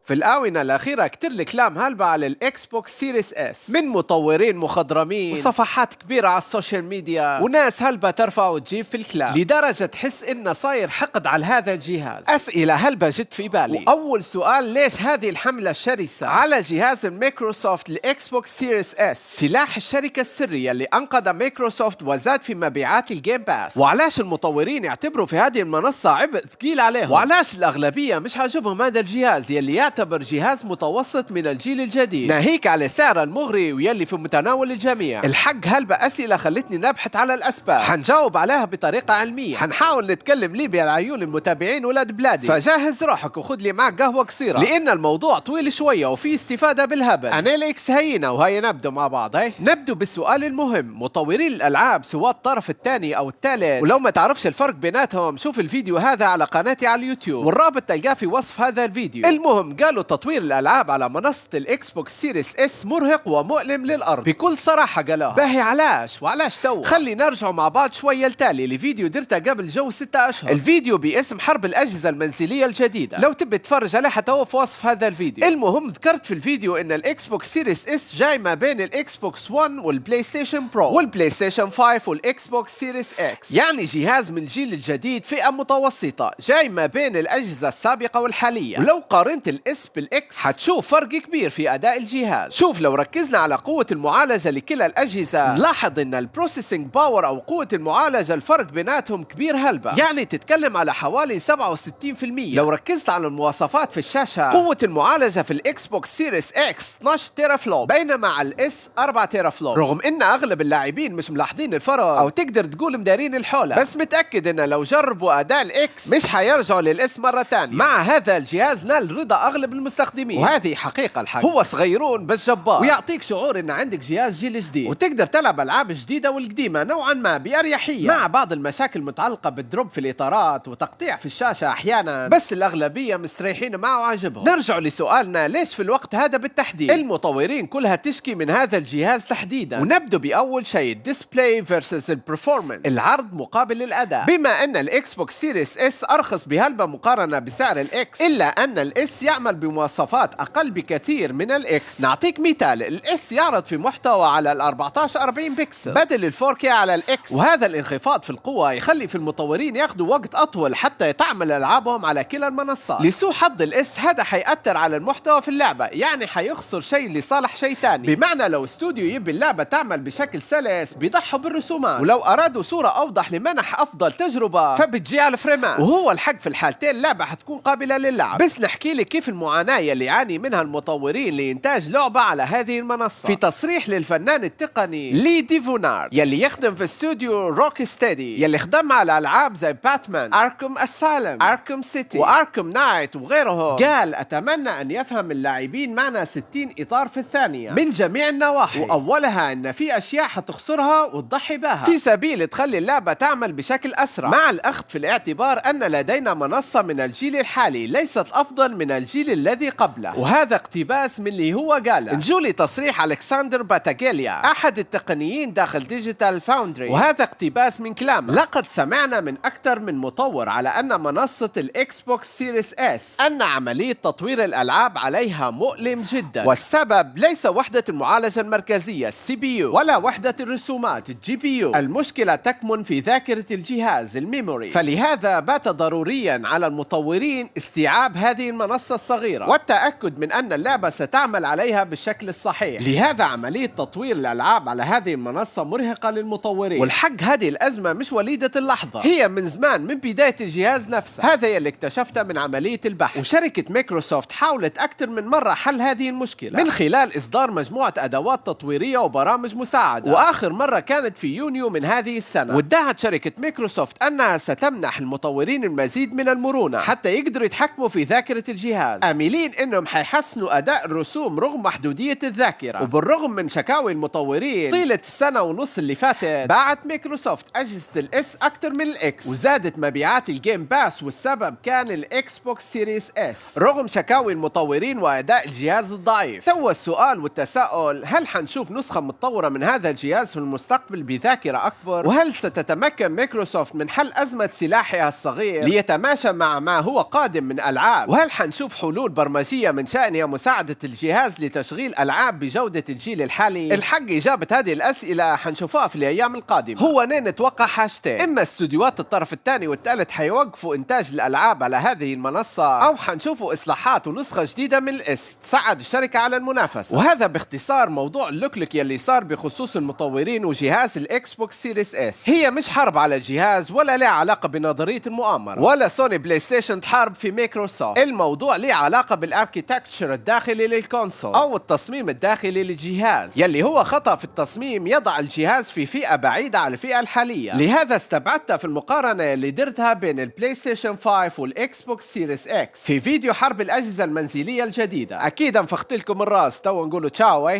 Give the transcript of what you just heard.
في الآونة الأخيرة كتير الكلام هلبة على الإكس بوكس سيريس اس من مطورين مخضرمين وصفحات كبيرة على السوشيال ميديا وناس هلبة ترفع وتجيب في الكلام، لدرجة تحس إنه صاير حقد على هذا الجهاز. أسئلة هلبة جت في بالي، وأول سؤال: ليش هذه الحملة الشرسة على جهاز مايكروسوفت الإكس بوكس سيريس اس، سلاح الشركة السرية اللي أنقذ مايكروسوفت وزاد في مبيعات الجيم باس؟ وعلاش المطورين يعتبروا في هذه المنصة عبء ثقيل عليهم؟ وعلاش الأغلبية مش عاجبهم هذا الجهاز يلي يعتبر جهاز متوسط من الجيل الجديد، ناهيك على سعره المغري ويلي في متناول الجميع؟ الحق هلبة أسئلة خلتني نبحث على الأسباب، حنجاوب عليها بطريقة علمية، حنحاول نتكلم ليبيا لعيون المتابعين ولاد بلادي، فجهز روحك وخذ لي معك قهوة قصيرة لأن الموضوع طويل شوية وفي استفادة بالهبل. أنا الإكس هينا وهي نبدو مع بعض. نبدو بالسؤال المهم: مطورين الألعاب سواء الطرف الثاني أو الثالث، ولو ما تعرفش الفرق بيناتهم شوف الفيديو هذا على قناتي على اليوتيوب والرابط تلقاه في وصف هذا الفيديو. المهم قالوا تطوير الألعاب على منصة الإكس بوكس سيريس اس مرهق ومؤلم للأرض، بكل صراحة قالوها. باهي علاش وعلاش تو؟ خلي نرجع مع بعض شوية التالي لفيديو درته قبل جو 6 أشهر، الفيديو باسم حرب الأجهزة المنزلية الجديدة، لو تبي تتفرج عليه حتى في وصف هذا الفيديو. المهم ذكرت في الفيديو ان الإكس بوكس سيريس اس جاي ما بين الإكس بوكس 1 والبلاي ستيشن برو والبلاي ستيشن 5 والإكس بوكس سيريس اكس، يعني جهاز من الجيل الجديد فئة متوسطة جاي ما بين الأجهزة السابقة والحالية. ولو قارنت الاس بالاكس حتشوف فرق كبير في أداء الجهاز. شوف لو ركزنا على قوة المعالجة لكلا الأجهزة نلاحظ ان البروسيسنج باور او قوة المعالجة الفرق بيناتهم كبير هلبة، يعني تتكلم على حوالي 67%. لو ركزت على المواصفات في الشاشة، قوة المعالجة في الاكس بوكس سيريس اكس 12 تيرا فلوب بينما على الاس 4 تيرا فلوب، رغم ان اغلب اللاعبين مش ملاحظين الفرق او تقدر تقول مدارين الحولة، بس متأكد ان لو جربوا اداء الاكس مش حيرجعوا للاس مرة تانية. مع هذا الجهاز نال رضا اغلب المستخدمين، وهذه حقيقة الحق، هو صغيرون بس جبار ويعطيك شعور ان عندك جهاز جيل جديد وتقدر تلعب العاب جديدة والقديمة نوعا ما بأريحية، مع بعض المشاكل المتعلقة بالدروب في الاطارات وتقطيع في الشاشة احيانا، بس الاغلبية مستريحين معه وعجبهم. نرجع لسؤالنا: ليش في الوقت هذا بالتحديد المطورين كلها تشكي من هذا الجهاز تحديدا؟ ونبدو بأول شيء: الديسبلاي فيرسس البرفورمانس، العرض مقابل الأداء. بما أن الإكس بوكس سيريس اس أرخص بهلبة مقارنة بسعر الإكس، إلا أن الإس يعمل بمواصفات أقل بكثير من الإكس. نعطيك مثال: الإس يعرض في محتوى على ال 1440 بكسل بدل ال 4K على الإكس، وهذا الانخفاض في القوة يخلي في المطورين ياخذوا وقت أطول حتى تعمل ألعابهم على كلا المنصات. لسوء حظ الإس هذا حيأثر على المحتوى في اللعبة، يعني حيخسر شيء لصالح شيء ثاني، بمعنى لو استوديو يبي اللعبة تعمل بشكل سلس بيضحوا بالرسومات، ولو أرادوا صورة أوضح لمنح أفضل تجربة فبتجي على الفريمات. وهو الحق في الحالتين اللعبة حتكون قابلة للعب، بس نحكي لك كيف المعاناة اللي يعاني منها المطورين لإنتاج لعبة على هذه المنصة. في تصريح للفنان التقني لي ديفونارد يلي يخدم في استوديو روك ستيدي يلي خدم على ألعاب زي باتمان، أركم أسالم، أركم سيتي وأركم نايت وغيرهم، قال: أتمنى أن يفهم اللاعبين معنا 60 إطار في الثانية من جميع النواحي، وأولها أن في أشياء حتخسرها وتضحي بها في سبيل تخلي اللعبة تعمل بشكل أسرع، مع الأخذ في الاعتبار أن لدينا منصة من الجيل الحالي ليست أفضل من الجيل الذي قبله. وهذا اقتباس من اللي هو قاله. نجولي تصريح ألكسندر باتاغيليا أحد التقنيين داخل ديجيتال فاوندري، وهذا اقتباس من كلامه: لقد سمعنا من أكثر من مطور على أن منصة الإكس بوكس سيريس اس أن عملية تطوير الألعاب عليها مؤلم جدا، والسبب ليس وحدة المعالجة المركزية السي بي يو ولا وحدة الرسومات الجي بي يو، المشكلة تكمن في ذاكرة الجهاز الميموري، فلهذا بات ضروريا على المطورين استيعاب هذه المنصة الصغيرة والتأكد من أن اللعبة ستعمل عليها بالشكل الصحيح. لهذا عملية تطوير الألعاب على هذه المنصة مرهقة للمطورين، والحق هذه الأزمة مش وليدة اللحظة، هي من زمان من بداية الجهاز نفسه. هذا يلي اكتشفته من عملية البحث، وشركة مايكروسوفت حاولت أكثر من مرة حل هذه المشكلة من خلال إصدار مجموعة أدوات تطويرية وبرامج مساعدة، وآخر مرة كانت في يونيو من هذه السنة، وادعت شركة مايكروسوفت أنها ستمنح المطورين المزيد من المرونة حتى يقدروا يتحكموا في ذاكرة الجهاز، آملين أنهم حيحسنوا أداء الرسوم رغم محدودية الذاكرة. وبالرغم من شكاوي المطورين طيلة السنة ونص اللي فاتت، باعت مايكروسوفت أجهزة الاس أكثر من الاكس، وزادت مبيعات الجيم باس، والسبب كان الاكس بوكس سيريس اس رغم شكاوي المطورين وأداء الجهاز الضعيف. تو السؤال والتساؤل: هل حنشوف نسخة متطورة من هذا الجهاز في المستقبل بذاكرة أكبر؟ وهل ستتمكن مايكروسوفت من حل أزمة سلاحها الصغير ليتماشى مع ما هو قادم من ألعاب؟ وهل حنشوف حلول برمجية من شأنها مساعدة الجهاز لتشغيل ألعاب بجودة الجيل الحالي؟ الحق إجابة هذه الأسئلة حنشوفها في الأيام القادمة. هو نتوقع حاجتين: إما استوديوهات الطرف الثاني والثالث حيوقفوا إنتاج الألعاب على هذه المنصة، أو حنشوفوا إصلاحات ونسخة جديدة من الإس تساعد الشركة على المنافسة. وهذا باختصار موضوع اللوكلك يلي صار بخصوص المطورين وجهاز الإكس بوكس سيريس إس. هي مش حرب على الجهاز ولا لها علاقة بنظرية المؤامرة، ولا سوني بلاي ستيشن تحارب في مايكروسوفت. الموضوع له علاقة بالاركيتكتشر الداخلي للكونسول أو التصميم الداخلي للجهاز، يلي هو خطأ في التصميم يضع الجهاز في فئة بعيدة عن الفئة الحالية. لهذا استبعدت في المقارنة اللي درتها بين البلاي ستيشن 5 والإكس بوكس سيريس إكس في فيديو حرب الأجهزة المنزلية الجديدة. أكيد انفخت لكم الراس، تو نقولوا تشاو.